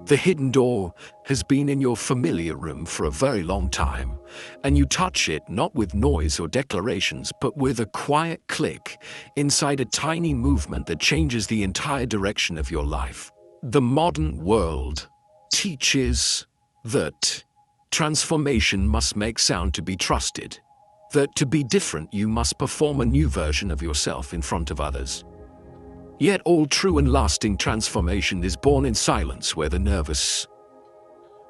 The hidden door has been in your familiar room for a very long time, and you touch it not with noise or declarations, but with a quiet click inside a tiny movement that changes the entire direction of your life. The modern world teaches that transformation must make sound to be trusted, that to be different you must perform a new version of yourself in front of others. Yet all true and lasting transformation is born in silence, where the nervous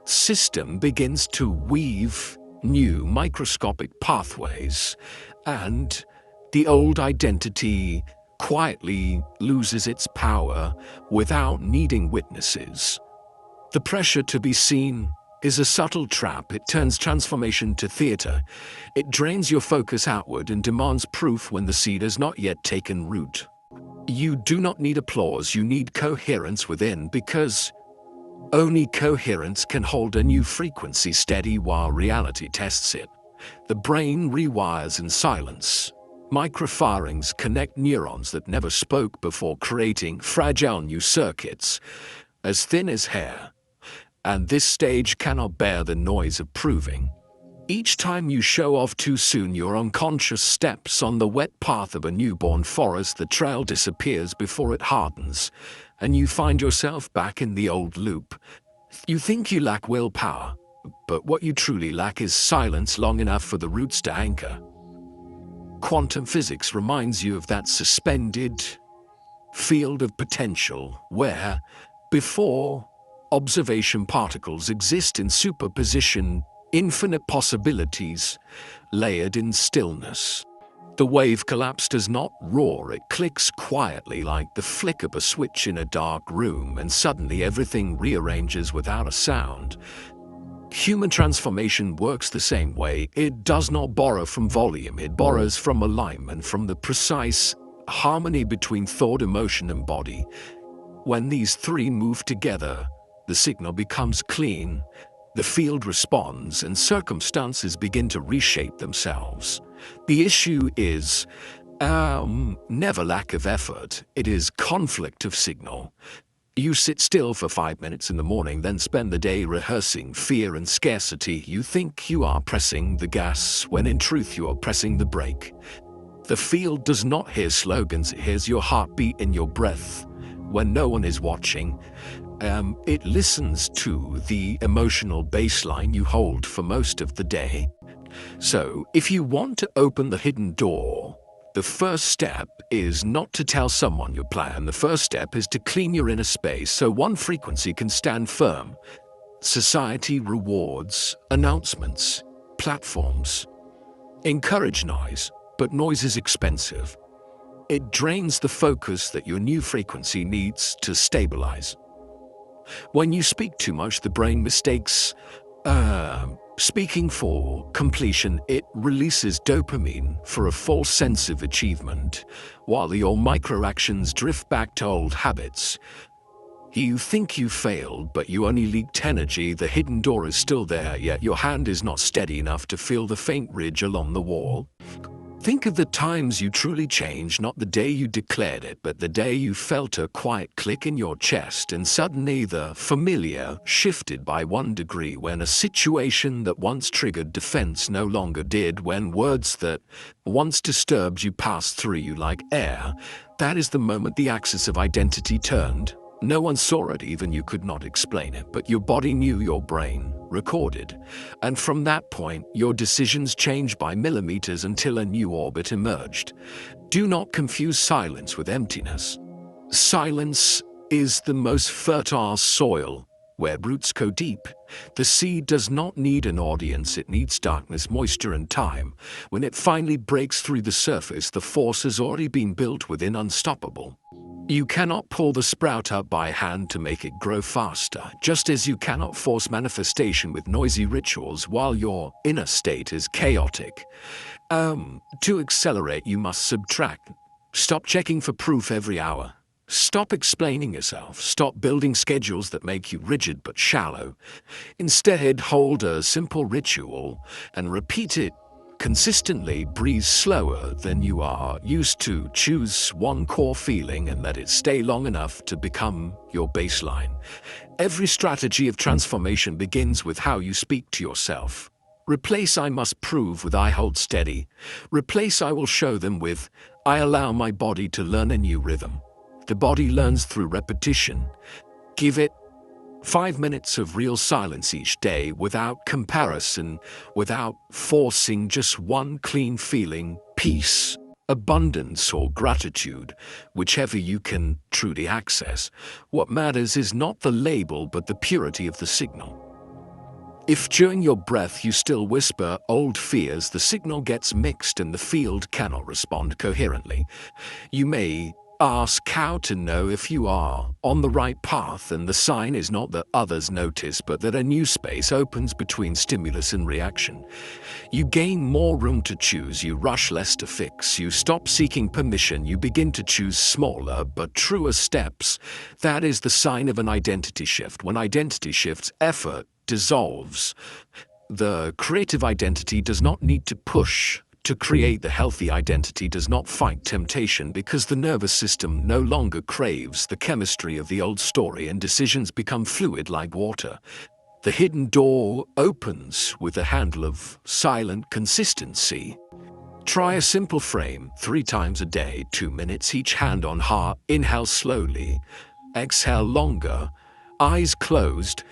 system begins to weave new microscopic pathways, and the old identity quietly loses its power without needing witnesses. The pressure to be seen is a subtle trap. It turns transformation to theater. It drains your focus outward and demands proof when the seed has not yet taken root. You do not need applause, you need coherence within, because only coherence can hold a new frequency steady while reality tests it. The brain rewires in silence. Microfirings connect neurons that never spoke before, creating fragile new circuits, as thin as hair. And this stage cannot bear the noise of proving. Each time you show off too soon, your unconscious steps on the wet path of a newborn forest. The trail disappears before it hardens, and you find yourself back in the old loop. You think you lack willpower, but what you truly lack is silence long enough for the roots to anchor. Quantum physics reminds you of that suspended field of potential where, before observation, particles exist in superposition, infinite possibilities layered in stillness. The wave collapse does not roar, it clicks quietly like the flick of a switch in a dark room, and suddenly everything rearranges without a sound. Human transformation works the same way. It does not borrow from volume, it borrows from alignment, from the precise harmony between thought, emotion, and body. When these three move together, the signal becomes clean. The field responds and circumstances begin to reshape themselves. The issue is never lack of effort, it is conflict of signal. You sit still for 5 minutes in the morning, then spend the day rehearsing fear and scarcity. You think you are pressing the gas, when in truth you are pressing the brake. The field does not hear slogans, it hears your heartbeat and your breath. When no one is watching, it listens to the emotional baseline you hold for most of the day. So, if you want to open the hidden door, the first step is not to tell someone your plan. The first step is to clean your inner space so one frequency can stand firm. Society rewards announcements, platforms, encourage noise, but noise is expensive. It drains the focus that your new frequency needs to stabilize. When you speak too much, the brain mistakes speaking for completion. It releases dopamine for a false sense of achievement, while your micro-actions drift back to old habits. You think you failed, but you only leaked energy. The hidden door is still there, yet your hand is not steady enough to feel the faint ridge along the wall. Think of the times you truly changed, not the day you declared it, but the day you felt a quiet click in your chest, and suddenly the familiar shifted by 1 degree, when a situation that once triggered defense no longer did, when words that once disturbed you passed through you like air. That is the moment the axis of identity turned. No one saw it, even you could not explain it, but your body knew, your brain recorded. And from that point, your decisions changed by millimeters until a new orbit emerged. Do not confuse silence with emptiness. Silence is the most fertile soil, where roots go deep. The seed does not need an audience, it needs darkness, moisture, and time. When it finally breaks through the surface, the force has already been built within, unstoppable. You cannot pull the sprout up by hand to make it grow faster, just as you cannot force manifestation with noisy rituals while your inner state is chaotic. To accelerate, you must subtract. Stop checking for proof every hour. Stop explaining yourself. Stop building schedules that make you rigid but shallow. Instead, hold a simple ritual and repeat it Consistently breathe slower than you are used to. Choose one core feeling and let it stay long enough to become your baseline. Every strategy of transformation begins with how you speak to yourself. Replace "I must prove" with "I hold steady." Replace "I will show them" with "I allow my body to learn a new rhythm." The body learns through repetition. Give it 5 minutes of real silence each day, without comparison, without forcing, just one clean feeling: peace, abundance, or gratitude, whichever you can truly access. What matters is not the label but the purity of the signal. If during your breath you still whisper old fears, the signal gets mixed and the field cannot respond coherently. You may ask how to know if you are on the right path, and the sign is not that others notice, but that a new space opens between stimulus and reaction. You gain more room to choose, you rush less to fix, you stop seeking permission, you begin to choose smaller but truer steps. That is the sign of an identity shift. When identity shifts, effort dissolves. The creative identity does not need to push to create. The healthy identity does not fight temptation, because the nervous system no longer craves the chemistry of the old story, and decisions become fluid like water. The hidden door opens with a handle of silent consistency. Try a simple frame 3 times a day, 2 minutes each, hand on heart. Inhale slowly, exhale longer, eyes closed.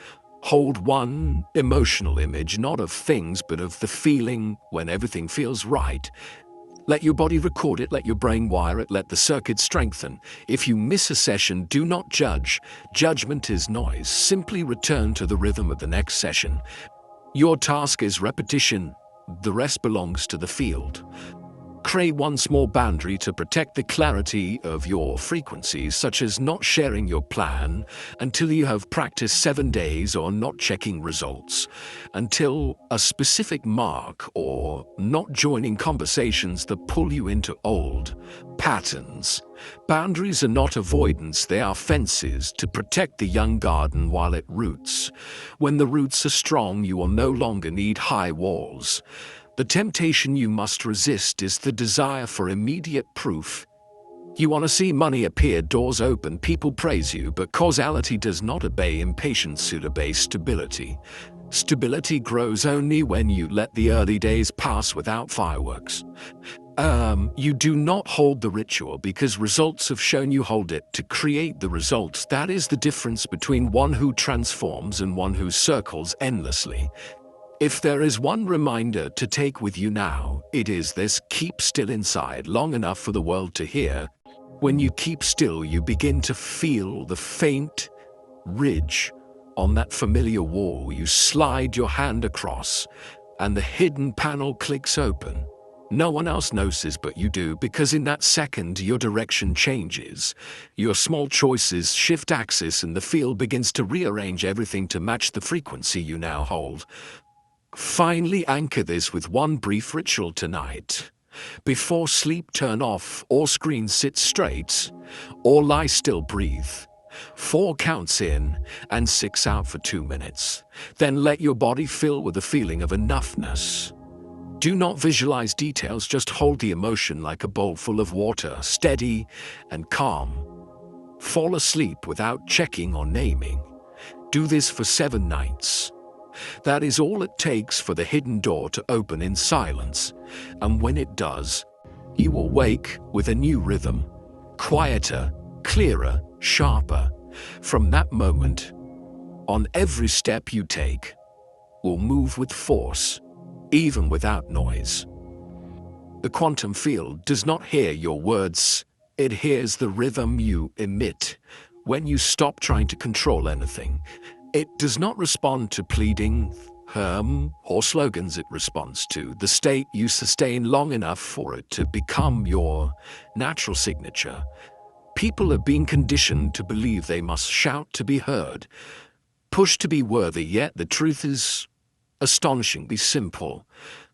Hold one emotional image, not of things, but of the feeling when everything feels right. Let your body record it, let your brain wire it, let the circuit strengthen. If you miss a session, do not judge. Judgment is noise. Simply return to the rhythm of the next session. Your task is repetition. The rest belongs to the field. Create one small boundary to protect the clarity of your frequencies, such as not sharing your plan until you have practiced 7 days, or not checking results until a specific mark, or not joining conversations that pull you into old patterns. Boundaries are not avoidance, they are fences to protect the young garden while it roots. When the roots are strong, you will no longer need high walls. The temptation you must resist is the desire for immediate proof. You want to see money appear, doors open, people praise you, but causality does not obey impatience, it obeys stability. Stability grows only when you let the early days pass without fireworks. You do not hold the ritual because results have shown you hold it to create the results. That is the difference between one who transforms and one who circles endlessly. If there is one reminder to take with you now, it is this: keep still inside long enough for the world to hear. When you keep still, you begin to feel the faint ridge on that familiar wall. You slide your hand across, and the hidden panel clicks open. No one else notices, but you do, because in that second your direction changes. Your small choices shift axis, and the field begins to rearrange everything to match the frequency you now hold. Finally, anchor this with one brief ritual tonight. Before sleep, turn off all screens, sit straight, or lie still, breathe. 4 counts in and 6 out for 2 minutes. Then let your body fill with a feeling of enoughness. Do not visualize details, just hold the emotion like a bowl full of water, steady and calm. Fall asleep without checking or naming. Do this for 7 nights. That is all it takes for the hidden door to open in silence, and when it does, you will wake with a new rhythm, quieter, clearer, sharper. From that moment on, every step you take will move with force, even without noise. The quantum field does not hear your words, it hears the rhythm you emit. When you stop trying to control anything, it does not respond to pleading, or slogans. It responds to the state you sustain long enough for it to become your natural signature. People are being conditioned to believe they must shout to be heard, push to be worthy, yet the truth is astonishingly simple.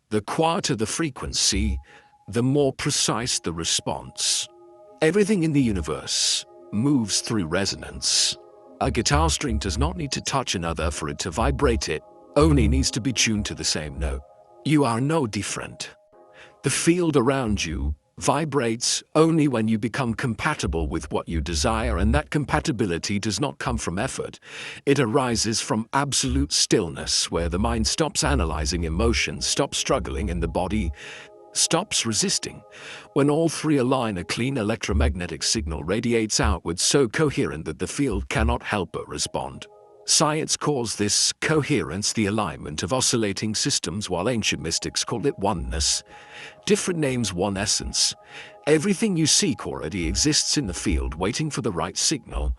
The quieter the frequency, the more precise the response. Everything in the universe moves through resonance. A guitar string does not need to touch another for it to vibrate, it only needs to be tuned to the same note. You are no different. The field around you vibrates only when you become compatible with what you desire, and that compatibility does not come from effort. It arises from absolute stillness, where the mind stops analyzing emotions, stops struggling, and the body stops resisting. When all three align, a clean electromagnetic signal radiates outwards, so coherent that the field cannot help but respond. Science calls this coherence the alignment of oscillating systems, while ancient mystics call it oneness. Different names, one essence. Everything you seek already exists in the field, waiting for the right signal.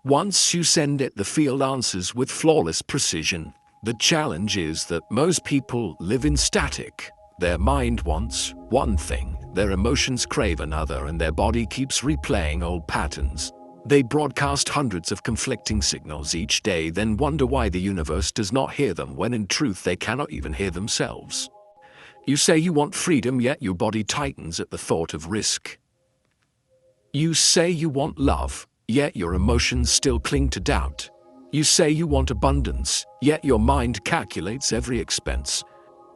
Once you send it, the field answers with flawless precision. The challenge is that most people live in static. Their mind wants one thing, their emotions crave another, and their body keeps replaying old patterns. They broadcast hundreds of conflicting signals each day, then wonder why the universe does not hear them, when in truth they cannot even hear themselves. You say you want freedom, yet your body tightens at the thought of risk. You say you want love, yet your emotions still cling to doubt. You say you want abundance, yet your mind calculates every expense.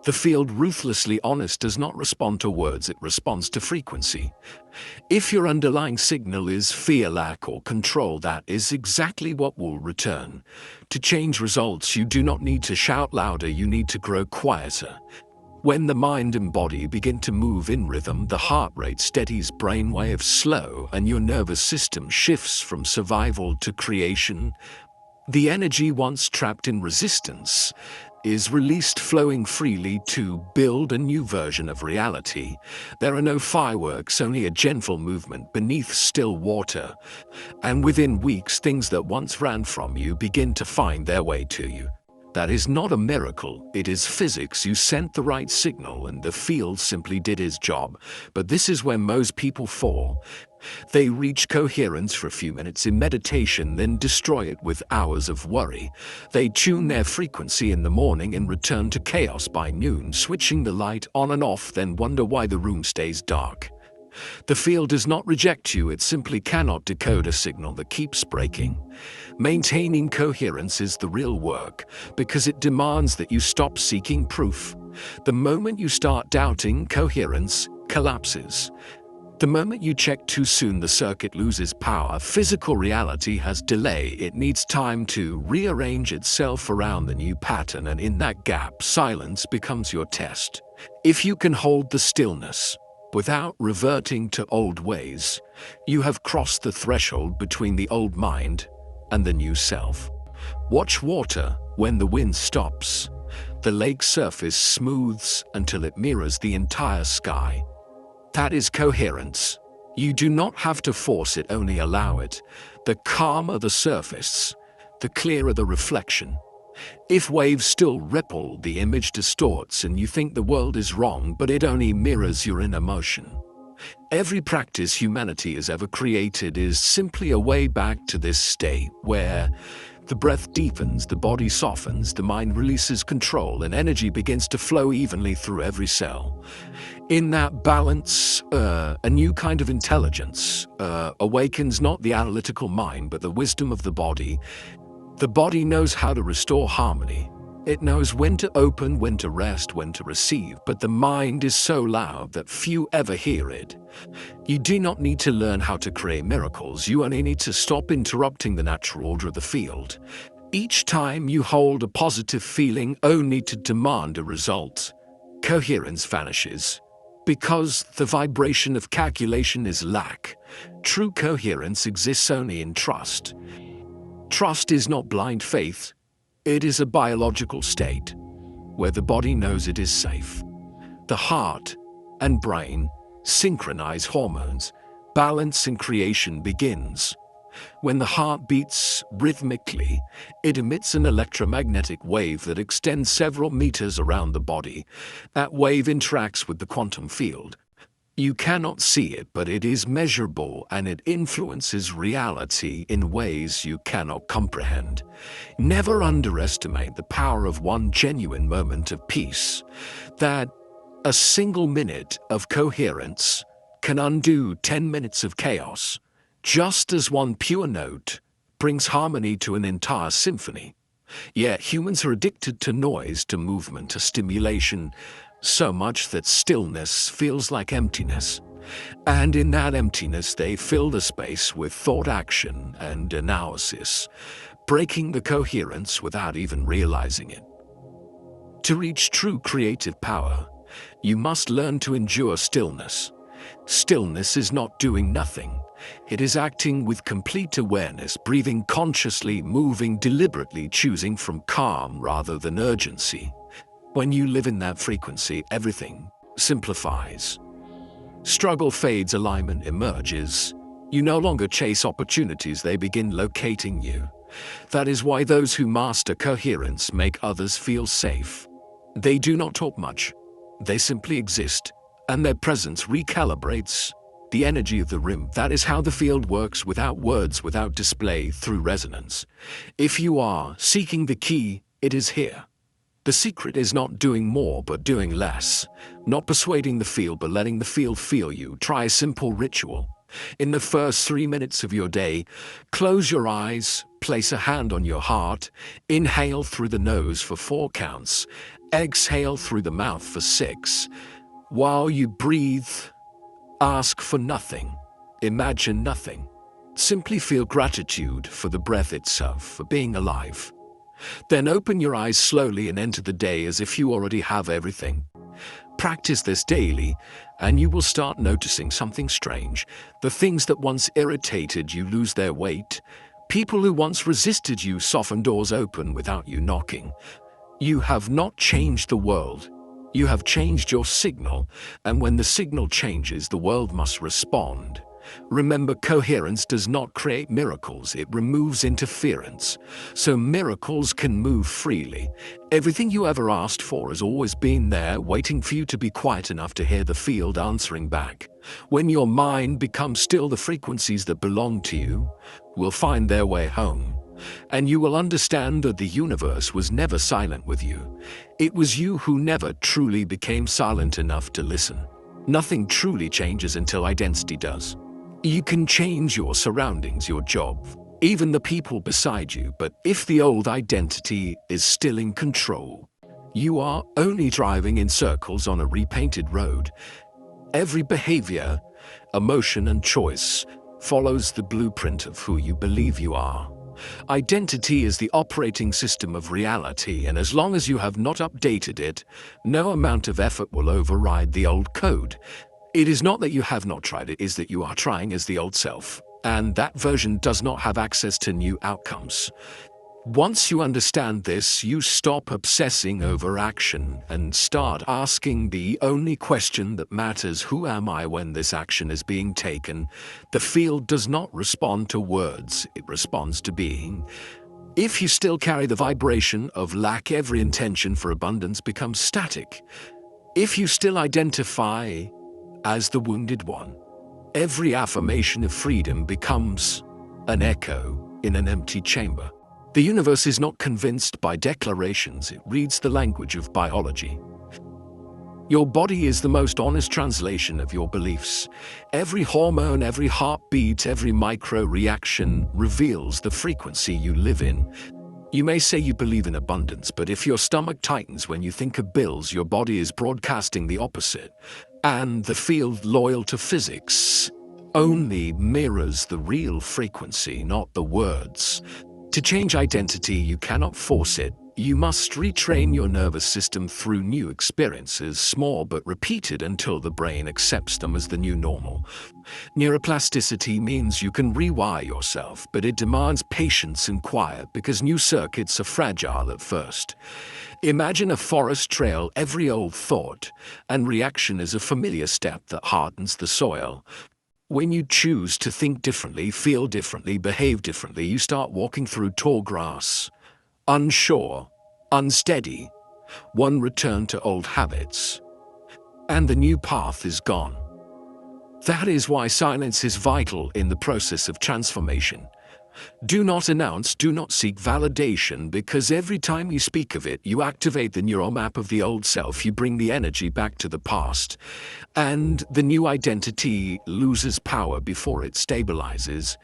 The field, ruthlessly honest, does not respond to words, it responds to frequency. If your underlying signal is fear, lack, or control, that is exactly what will return. To change results, you do not need to shout louder, you need to grow quieter. When the mind and body begin to move in rhythm, the heart rate steadies, brainwaves slow, and your nervous system shifts from survival to creation. The energy once trapped in resistance is released, flowing freely to build a new version of reality. There are no fireworks, only a gentle movement beneath still water. And within weeks, things that once ran from you begin to find their way to you. That is not a miracle, it is physics. You sent the right signal and the field simply did its job. But this is where most people fall. They reach coherence for a few minutes in meditation, then destroy it with hours of worry. They tune their frequency in the morning and return to chaos by noon, switching the light on and off, then wonder why the room stays dark. The field does not reject you, it simply cannot decode a signal that keeps breaking. Maintaining coherence is the real work, because it demands that you stop seeking proof. The moment you start doubting, coherence collapses. The moment you check too soon, the circuit loses power. Physical reality has delay. It needs time to rearrange itself around the new pattern, and in that gap, silence becomes your test. If you can hold the stillness without reverting to old ways, you have crossed the threshold between the old mind and the new self. Watch water when the wind stops. The lake surface smooths until it mirrors the entire sky. That is coherence. You do not have to force it, only allow it. The calmer the surface, the clearer the reflection. If waves still ripple, the image distorts and you think the world is wrong, but it only mirrors your inner motion. Every practice humanity has ever created is simply a way back to this state where the breath deepens, the body softens, the mind releases control, and energy begins to flow evenly through every cell. In that balance, a new kind of intelligence awakens, not the analytical mind, but the wisdom of the body. The body knows how to restore harmony. It knows when to open, when to rest, when to receive, but the mind is so loud that few ever hear it. You do not need to learn how to create miracles, you only need to stop interrupting the natural order of the field. Each time you hold a positive feeling only to demand a result, coherence vanishes. Because the vibration of calculation is lack. True coherence exists only in trust. Trust is not blind faith. It is a biological state where the body knows it is safe. The heart and brain synchronize hormones. Balance in creation begins. When the heart beats rhythmically, it emits an electromagnetic wave that extends several meters around the body. That wave interacts with the quantum field. You cannot see it, but it is measurable and it influences reality in ways you cannot comprehend. Never underestimate the power of one genuine moment of peace. That a single minute of coherence can undo 10 minutes of chaos, just as one pure note brings harmony to an entire symphony. Yet humans are addicted to noise, to movement, to stimulation. So much that stillness feels like emptiness. And in that emptiness, they fill the space with thought, action, and analysis, breaking the coherence without even realizing it. To reach true creative power, you must learn to endure stillness. Stillness is not doing nothing. It is acting with complete awareness, breathing consciously, moving deliberately, choosing from calm rather than urgency. When you live in that frequency, everything simplifies. Struggle fades, alignment emerges. You no longer chase opportunities, they begin locating you. That is why those who master coherence make others feel safe. They do not talk much. They simply exist, and their presence recalibrates the energy of the room. That is how the field works, without words, without display, through resonance. If you are seeking the key, it is here. The secret is not doing more but doing less. Not persuading the field but letting the field feel you. Try a simple ritual. In the first 3 minutes of your day, close your eyes, place a hand on your heart, inhale through the nose for 4 counts, exhale through the mouth for 6. While you breathe, ask for nothing. Imagine nothing. Simply feel gratitude for the breath itself, for being alive. Then open your eyes slowly and enter the day as if you already have everything. Practice this daily, and you will start noticing something strange. The things that once irritated you lose their weight. People who once resisted you soften, doors open without you knocking. You have not changed the world. You have changed your signal, and when the signal changes, the world must respond. Remember, coherence does not create miracles, it removes interference. So miracles can move freely. Everything you ever asked for has always been there, waiting for you to be quiet enough to hear the field answering back. When your mind becomes still, the frequencies that belong to you will find their way home. And you will understand that the universe was never silent with you. It was you who never truly became silent enough to listen. Nothing truly changes until identity does. You can change your surroundings, your job, even the people beside you, but if the old identity is still in control, you are only driving in circles on a repainted road. Every behavior, emotion, and choice follows the blueprint of who you believe you are. Identity is the operating system of reality, and as long as you have not updated it, no amount of effort will override the old code. It is not that you have not tried, it is that you are trying as the old self, and that version does not have access to new outcomes. Once you understand this, you stop obsessing over action and start asking the only question that matters: who am I when this action is being taken? The field does not respond to words, it responds to being. If you still carry the vibration of lack, every intention for abundance becomes static. If you still identify as the wounded one, every affirmation of freedom becomes an echo in an empty chamber. The universe is not convinced by declarations, it reads the language of biology. Your body is the most honest translation of your beliefs. Every hormone, every heartbeat, every micro-reaction reveals the frequency you live in. You may say you believe in abundance, but if your stomach tightens when you think of bills, your body is broadcasting the opposite. And the field, loyal to physics, only mirrors the real frequency, not the words. To change identity, you cannot force it. You must retrain your nervous system through new experiences, small but repeated until the brain accepts them as the new normal. Neuroplasticity means you can rewire yourself, but it demands patience and quiet because new circuits are fragile at first. Imagine a forest trail. Every old thought and reaction is a familiar step that hardens the soil. When you choose to think differently, feel differently, behave differently, you start walking through tall grass. Unsure, unsteady, one return to old habits, and the new path is gone. That is why silence is vital in the process of transformation. Do not announce, do not seek validation, because every time you speak of it, you activate the neural map of the old self, you bring the energy back to the past, and the new identity loses power before it stabilizes.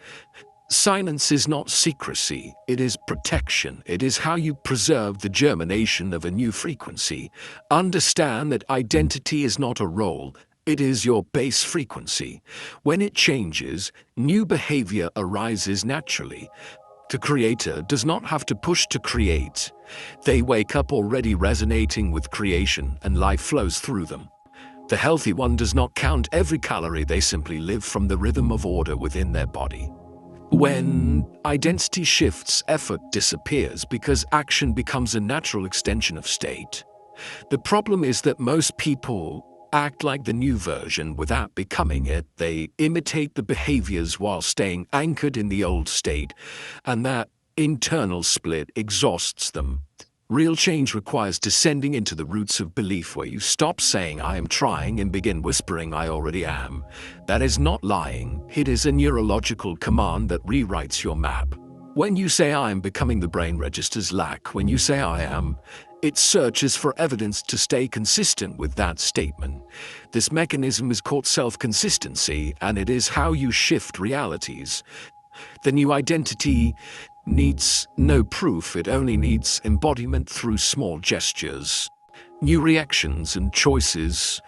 Silence is not secrecy, it is protection. It is how you preserve the germination of a new frequency. Understand that identity is not a role, it is your base frequency. When it changes, new behavior arises naturally. The creator does not have to push to create. They wake up already resonating with creation and life flows through them. The healthy one does not count every calorie, they simply live from the rhythm of order within their body. When identity shifts, effort disappears because action becomes a natural extension of state. The problem is that most people act like the new version without becoming it. They imitate the behaviors while staying anchored in the old state, and that internal split exhausts them. Real change requires descending into the roots of belief, where you stop saying I am trying and begin whispering I already am. That is not lying, it is a neurological command that rewrites your map. When you say I am becoming, the brain registers lack. When you say I am, it searches for evidence to stay consistent with that statement. This mechanism is called self-consistency, and it is how you shift realities. The new identity needs no proof, it only needs embodiment through small gestures. New reactions and choices,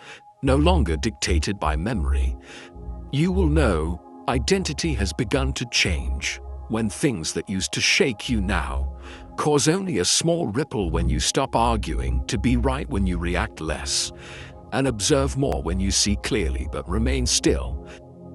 no longer dictated by memory. You will know identity has begun to change when things that used to shake you now cause only a small ripple. When you stop arguing to be right, when you react less, and observe more, when you see clearly but remain still.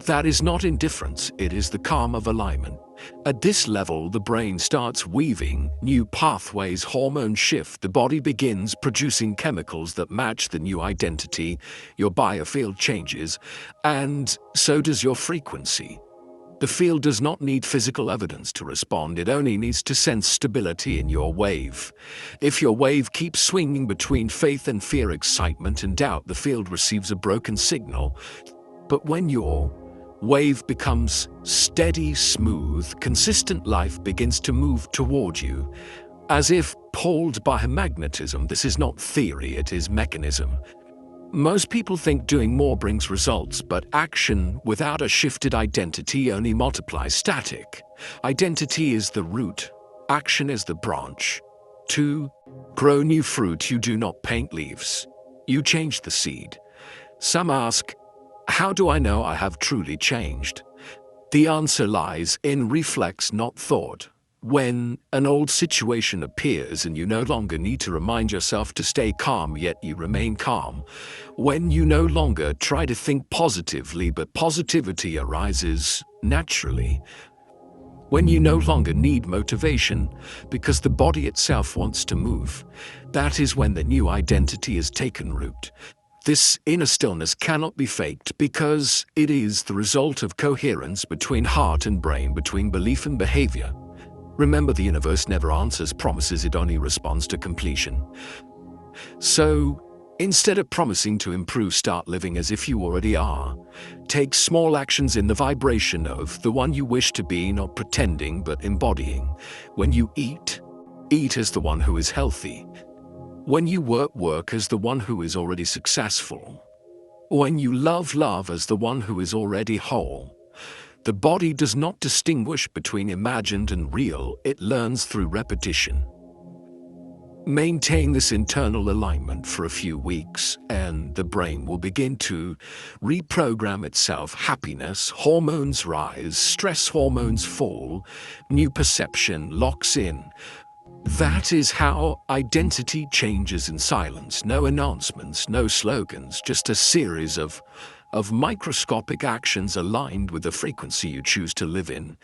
That is not indifference, it is the calm of alignment. At this level, the brain starts weaving new pathways, hormones shift, the body begins producing chemicals that match the new identity, your biofield changes, and so does your frequency. The field does not need physical evidence to respond, it only needs to sense stability in your wave. If your wave keeps swinging between faith and fear, excitement and doubt, the field receives a broken signal. But when your wave becomes steady, smooth, consistent, life begins to move toward you, as if pulled by magnetism. This is not theory, it is mechanism. Most people think doing more brings results, but action without a shifted identity only multiplies static. Identity is the root, action is the branch. To grow new fruit, you do not paint leaves, you change the seed. Some ask, how do I know I have truly changed? The answer lies in reflex, not thought. When an old situation appears and you no longer need to remind yourself to stay calm, yet you remain calm. When you no longer try to think positively, but positivity arises naturally. When you no longer need motivation because the body itself wants to move. That is when the new identity has taken root. This inner stillness cannot be faked because it is the result of coherence between heart and brain, between belief and behavior. Remember, the universe never answers promises, it only responds to completion. So, instead of promising to improve, start living as if you already are. Take small actions in the vibration of the one you wish to be, not pretending but embodying. When you eat, eat as the one who is healthy. When you work, work as the one who is already successful. When you love, love as the one who is already whole. The body does not distinguish between imagined and real, it learns through repetition. Maintain this internal alignment for a few weeks, and the brain will begin to reprogram itself. Happiness hormones rise, stress hormones fall, new perception locks in. That is how identity changes in silence. No announcements, no slogans, just a series of microscopic actions aligned with the frequency you choose to live in.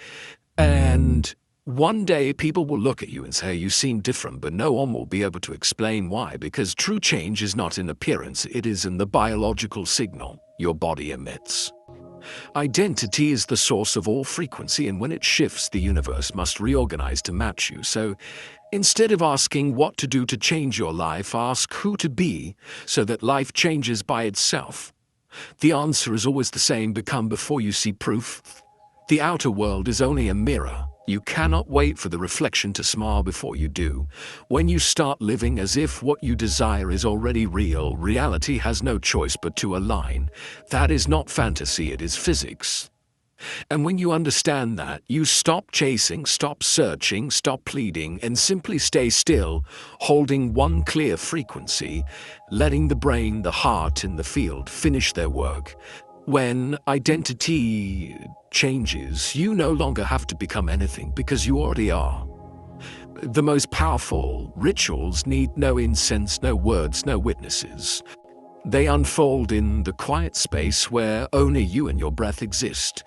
And one day people will look at you and say, you seem different, but no one will be able to explain why, because true change is not in appearance, it is in the biological signal your body emits. Identity is the source of all frequency, and when it shifts, the universe must reorganize to match you. So instead of asking what to do to change your life, ask who to be so that life changes by itself. The answer is always the same: become before you see proof. The outer world is only a mirror. You cannot wait for the reflection to smile before you do. When you start living as if what you desire is already real, reality has no choice but to align. That is not fantasy, it is physics. And when you understand that, you stop chasing, stop searching, stop pleading, and simply stay still, holding one clear frequency, letting the brain, the heart, and the field finish their work. When identity changes, you no longer have to become anything because you already are. The most powerful rituals need no incense, no words, no witnesses. They unfold in the quiet space where only you and your breath exist.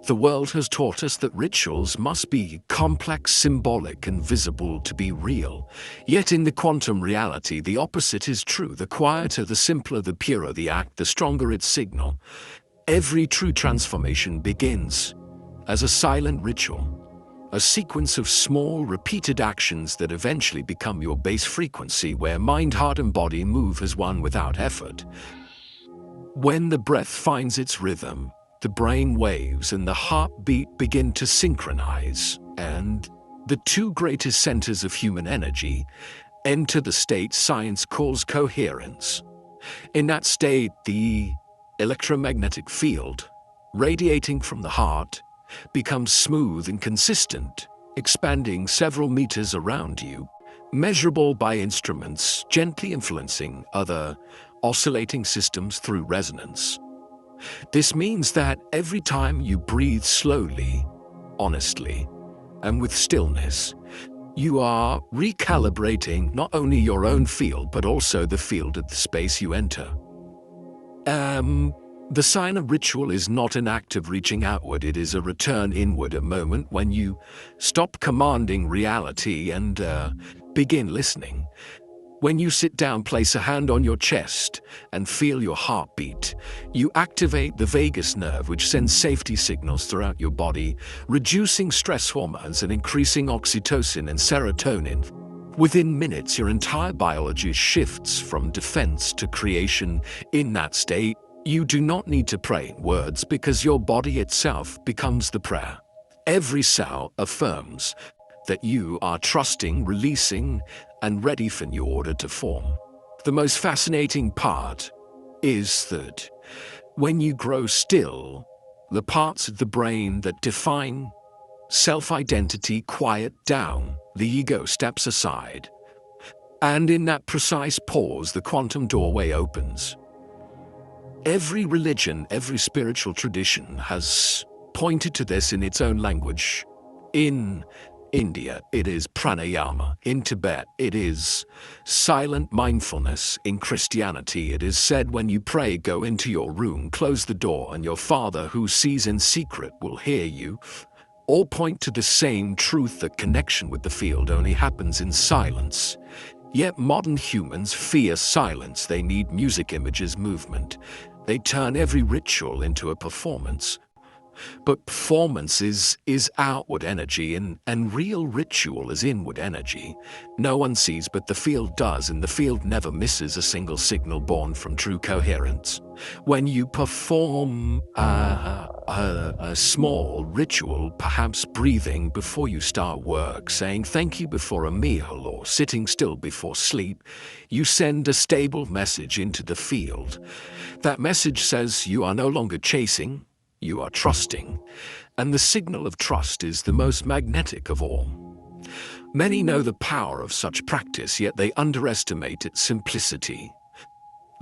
The world has taught us that rituals must be complex, symbolic, and visible to be real. Yet in the quantum reality, the opposite is true. The quieter, the simpler, the purer the act, the stronger its signal. Every true transformation begins as a silent ritual. A sequence of small, repeated actions that eventually become your base frequency where mind, heart, and body move as one without effort. When the breath finds its rhythm, the brain waves and the heartbeat begin to synchronize, and the two greatest centers of human energy enter the state science calls coherence. In that state, the electromagnetic field, radiating from the heart, becomes smooth and consistent, expanding several meters around you, measurable by instruments, gently influencing other oscillating systems through resonance. This means that every time you breathe slowly, honestly, and with stillness, you are recalibrating not only your own field, but also the field of the space you enter. The sign of ritual is not an act of reaching outward, it is a return inward, a moment when you stop commanding reality and begin listening. When you sit down, place a hand on your chest and feel your heartbeat. You activate the vagus nerve, which sends safety signals throughout your body, reducing stress hormones and increasing oxytocin and serotonin. Within minutes, your entire biology shifts from defense to creation. In that state, you do not need to pray in words because your body itself becomes the prayer. Every cell affirms that you are trusting, releasing, and ready for new order to form. The most fascinating part is that when you grow still, the parts of the brain that define self-identity quiet down, the ego steps aside, and in that precise pause, the quantum doorway opens. Every religion, every spiritual tradition has pointed to this in its own language. In India, it is pranayama. In Tibet, it is silent mindfulness. In Christianity, it is said when you pray, go into your room, close the door, and your Father who sees in secret will hear you. All point to the same truth, that connection with the field only happens in silence. Yet modern humans fear silence. They need music, images, movement. They turn every ritual into a performance. But performance is outward energy and real ritual is inward energy. No one sees, but the field does, and the field never misses a single signal born from true coherence. When you perform a small ritual, perhaps breathing before you start work, saying thank you before a meal, or sitting still before sleep, you send a stable message into the field. That message says you are no longer chasing, you are trusting, and the signal of trust is the most magnetic of all. Many know the power of such practice, yet they underestimate its simplicity.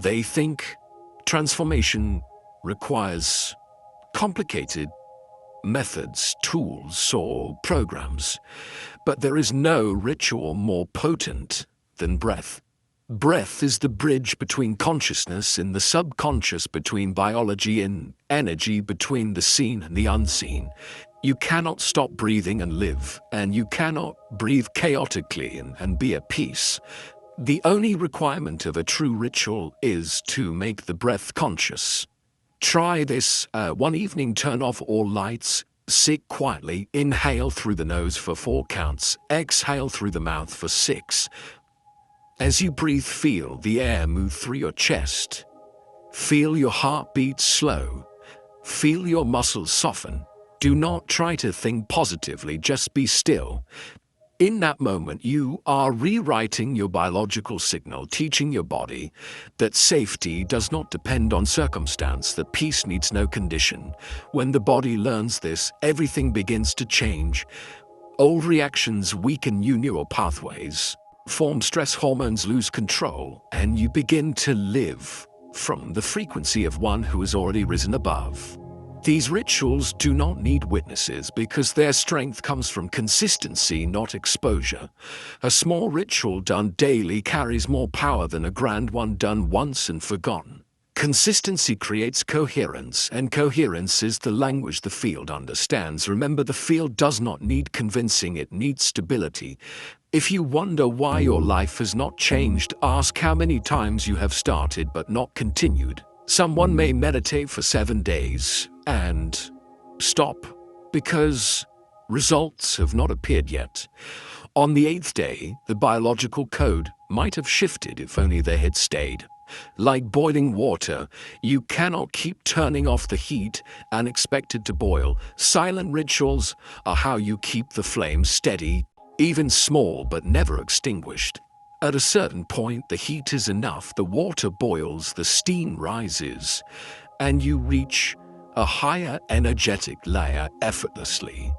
They think transformation requires complicated methods, tools, or programs, but there is no ritual more potent than breath. Breath is the bridge between consciousness and the subconscious, between biology and energy, between the seen and the unseen. You cannot stop breathing and live, and you cannot breathe chaotically and be at peace. The only requirement of a true ritual is to make the breath conscious. Try this one evening. Turn off all lights, sit quietly, inhale through the nose for 4 counts, exhale through the mouth for 6. As you breathe, feel the air move through your chest. Feel your heartbeat slow. Feel your muscles soften. Do not try to think positively, just be still. In that moment, you are rewriting your biological signal, teaching your body that safety does not depend on circumstance, that peace needs no condition. When the body learns this, everything begins to change. Old reactions weaken new neural pathways, form stress hormones lose control, and you begin to live from the frequency of one who has already risen above. These rituals do not need witnesses because their strength comes from consistency, not exposure. A small ritual done daily carries more power than a grand one done once and forgotten. Consistency creates coherence, and coherence is the language the field understands. Remember, the field does not need convincing, it needs stability. If you wonder why your life has not changed, ask how many times you have started but not continued. Someone may meditate for 7 days and stop because results have not appeared yet. On the 8th day, the biological code might have shifted if only they had stayed. Like boiling water, you cannot keep turning off the heat and expect it to boil. Silent rituals are how you keep the flame steady, even small but never extinguished. At a certain point, the heat is enough, the water boils, the steam rises, and you reach a higher energetic layer effortlessly.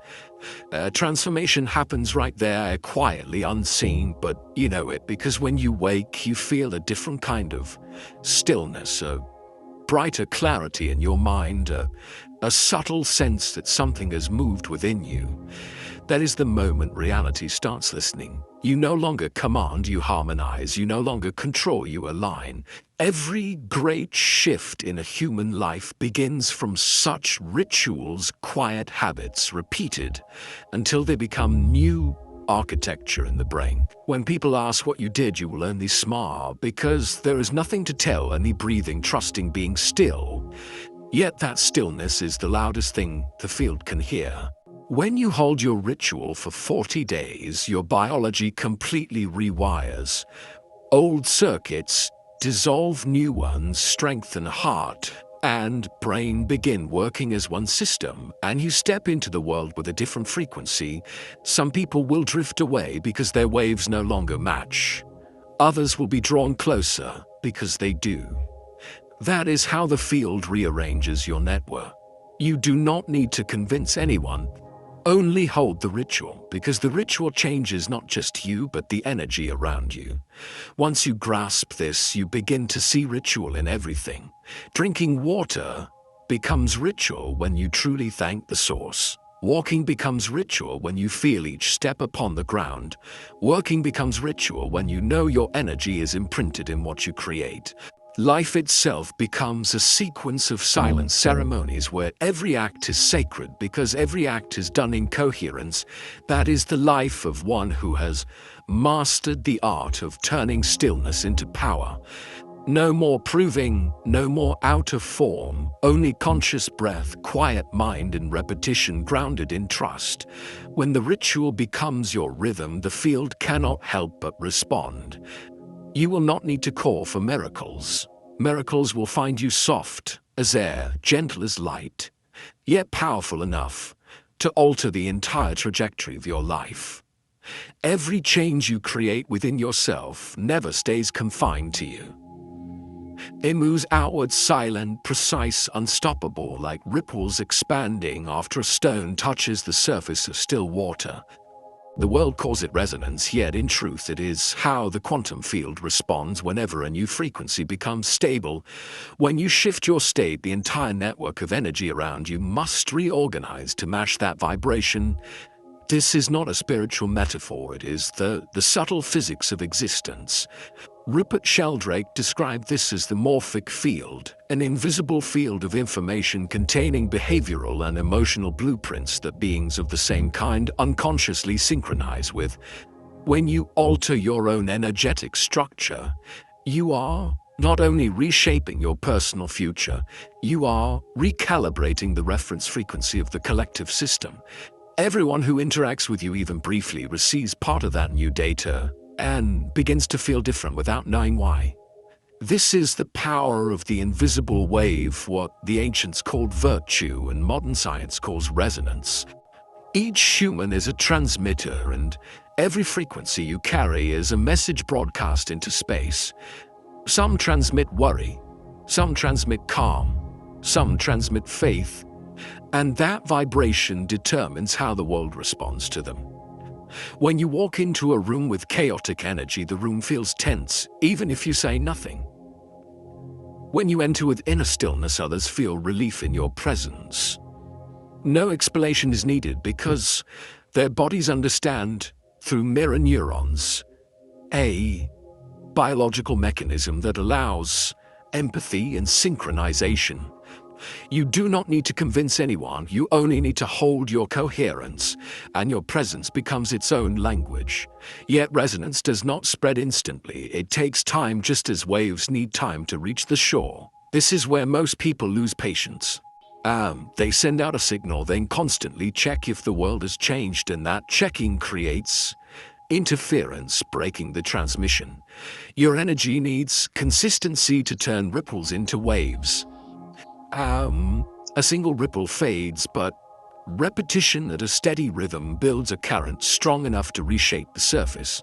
Transformation happens right there, quietly, unseen, but you know it because when you wake, you feel a different kind of stillness, a brighter clarity in your mind, a subtle sense that something has moved within you. That is the moment reality starts listening. You no longer command, you harmonize. You no longer control, you align. Every great shift in a human life begins from such rituals, quiet habits, repeated until they become new architecture in the brain. When people ask what you did, you will only smile because there is nothing to tell, only breathing, trusting, being still. Yet that stillness is the loudest thing the field can hear. When you hold your ritual for 40 days, your biology completely rewires. Old circuits dissolve, new ones strengthen, heart and brain begin working as one system, and you step into the world with a different frequency. Some people will drift away because their waves no longer match. Others will be drawn closer because they do. That is how the field rearranges your network. You do not need to convince anyone. Only hold the ritual, because the ritual changes not just you, but the energy around you. Once you grasp this, you begin to see ritual in everything. Drinking water becomes ritual when you truly thank the source. Walking becomes ritual when you feel each step upon the ground. Working becomes ritual when you know your energy is imprinted in what you create. Life itself becomes a sequence of silent ceremonies where every act is sacred because every act is done in coherence. That is the life of one who has mastered the art of turning stillness into power. No more proving, no more out of form, only conscious breath, quiet mind and repetition grounded in trust. When the ritual becomes your rhythm, the field cannot help but respond. You will not need to call for miracles. Miracles will find you soft as air, gentle as light, yet powerful enough to alter the entire trajectory of your life. Every change you create within yourself never stays confined to you. It moves outward, silent, precise, unstoppable, like ripples expanding after a stone touches the surface of still water. The world calls it resonance, yet in truth it is how the quantum field responds whenever a new frequency becomes stable. When you shift your state, the entire network of energy around you must reorganize to match that vibration. This is not a spiritual metaphor, it is the subtle physics of existence. Rupert Sheldrake described this as the morphic field, an invisible field of information containing behavioral and emotional blueprints that beings of the same kind unconsciously synchronize with. When you alter your own energetic structure, you are not only reshaping your personal future, you are recalibrating the reference frequency of the collective system. Everyone who interacts with you even briefly receives part of that new data and begins to feel different without knowing why. This is the power of the invisible wave, what the ancients called virtue and modern science calls resonance. Each human is a transmitter, and Every frequency you carry is a message broadcast into space. Some transmit worry, some transmit calm, some transmit faith, and that vibration determines how the world responds to them. When you walk into a room with chaotic energy, the room feels tense, even if you say nothing. When you enter with inner stillness, others feel relief in your presence. No explanation is needed because their bodies understand through mirror neurons, a biological mechanism that allows empathy and synchronization. You do not need to convince anyone, you only need to hold your coherence, and your presence becomes its own language. Yet resonance does not spread instantly, it takes time just as waves need time to reach the shore. This is where most people lose patience. They send out a signal, then constantly check if the world has changed, and that checking creates interference, breaking the transmission. Your energy needs consistency to turn ripples into waves. A single ripple fades, but repetition at a steady rhythm builds a current strong enough to reshape the surface.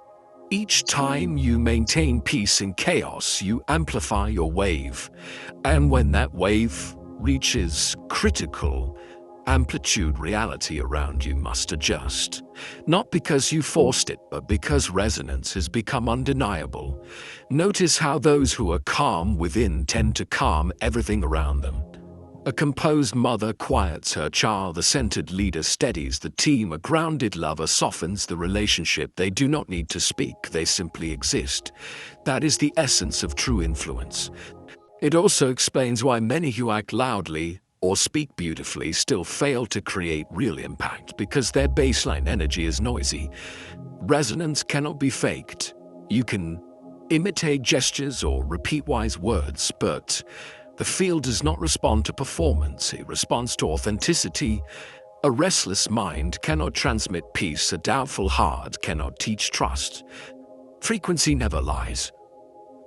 Each time you maintain peace in chaos, you amplify your wave. And when that wave reaches critical amplitude, reality around you must adjust. Not because you forced it, but because resonance has become undeniable. Notice how those who are calm within tend to calm everything around them. A composed mother quiets her child, a centered leader steadies the team, a grounded lover softens the relationship. They do not need to speak, they simply exist. That is the essence of true influence. It also explains why many who act loudly or speak beautifully still fail to create real impact, because their baseline energy is noisy. Resonance cannot be faked. You can imitate gestures or repeat wise words, but the field does not respond to performance, it responds to authenticity. A restless mind cannot transmit peace, a doubtful heart cannot teach trust. Frequency never lies.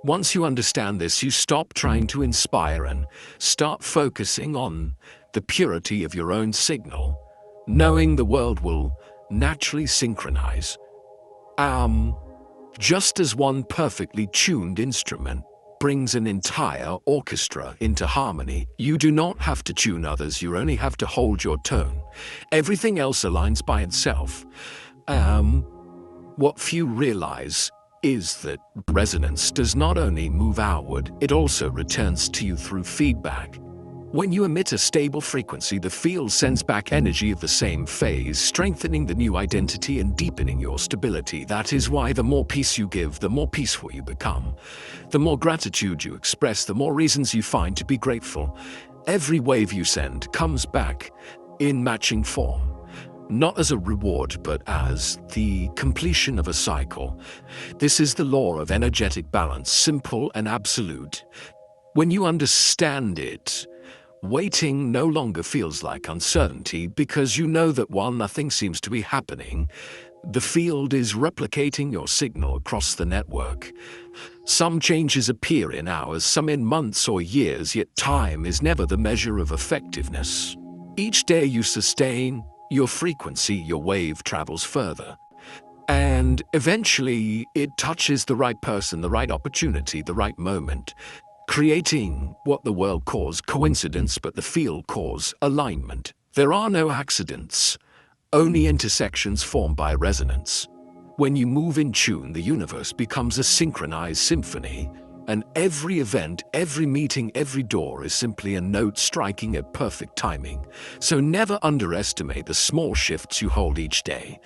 Once you understand this, you stop trying to inspire and start focusing on the purity of your own signal, knowing the world will naturally synchronize. Just as one perfectly tuned instrument brings an entire orchestra into harmony, you do not have to tune others, you only have to hold your tone. Everything else aligns by itself. What few realize is that resonance does not only move outward, it also returns to you through feedback. When you emit a stable frequency, the field sends back energy of the same phase, strengthening the new identity and deepening your stability. That is why the more peace you give, the more peaceful you become. The more gratitude you express, the more reasons you find to be grateful. Every wave you send comes back in matching form, not as a reward, but as the completion of a cycle. This is the law of energetic balance, simple and absolute. When you understand it, waiting no longer feels like uncertainty, because you know that while nothing seems to be happening, the field is replicating your signal across the network. Some changes appear in hours, some in months or years, yet time is never the measure of effectiveness. Each day you sustain your frequency, your wave travels further. And eventually it touches the right person, the right opportunity, the right moment, creating what the world calls coincidence, but the field calls alignment. There are no accidents, only intersections formed by resonance. When you move in tune, the universe becomes a synchronized symphony, and every event, every meeting, every door is simply a note striking at perfect timing. So never underestimate the small shifts you hold each day.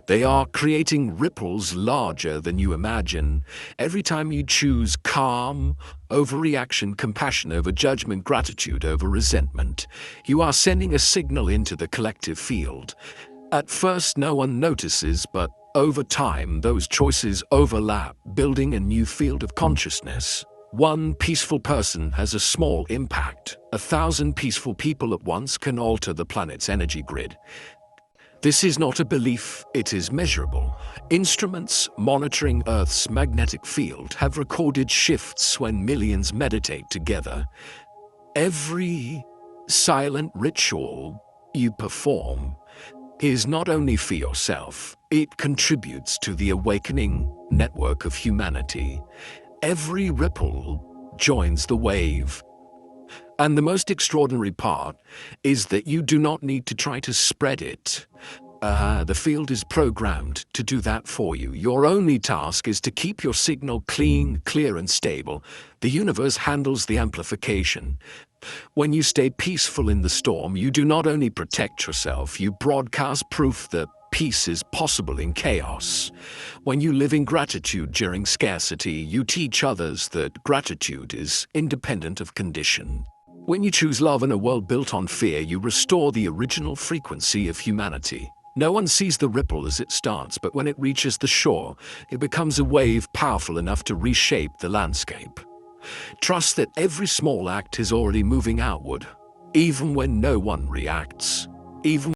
They are creating ripples larger than you imagine. Every time you choose calm over reaction, compassion over judgment, gratitude over resentment, you are sending a signal into the collective field. At first, no one notices, but over time, those choices overlap, building a new field of consciousness. One peaceful person has a small impact. 1,000 peaceful people at once can alter the planet's energy grid. This is not a belief, it is measurable. Instruments monitoring Earth's magnetic field have recorded shifts when millions meditate together. Every silent ritual you perform is not only for yourself, It contributes to the awakening network of humanity. Every ripple joins the wave. And the most extraordinary part is that you do not need to try to spread it. The field is programmed to do that for you. Your only task is to keep your signal clean, clear, and stable. The universe handles the amplification. When you stay peaceful in the storm, you do not only protect yourself, you broadcast proof that peace is possible in chaos. When you live in gratitude during scarcity, you teach others that gratitude is independent of condition. When you choose love in a world built on fear, you restore the original frequency of humanity. No one sees the ripple as it starts, but when it reaches the shore, it becomes a wave powerful enough to reshape the landscape. Trust that every small act is already moving outward, even when no one reacts. Even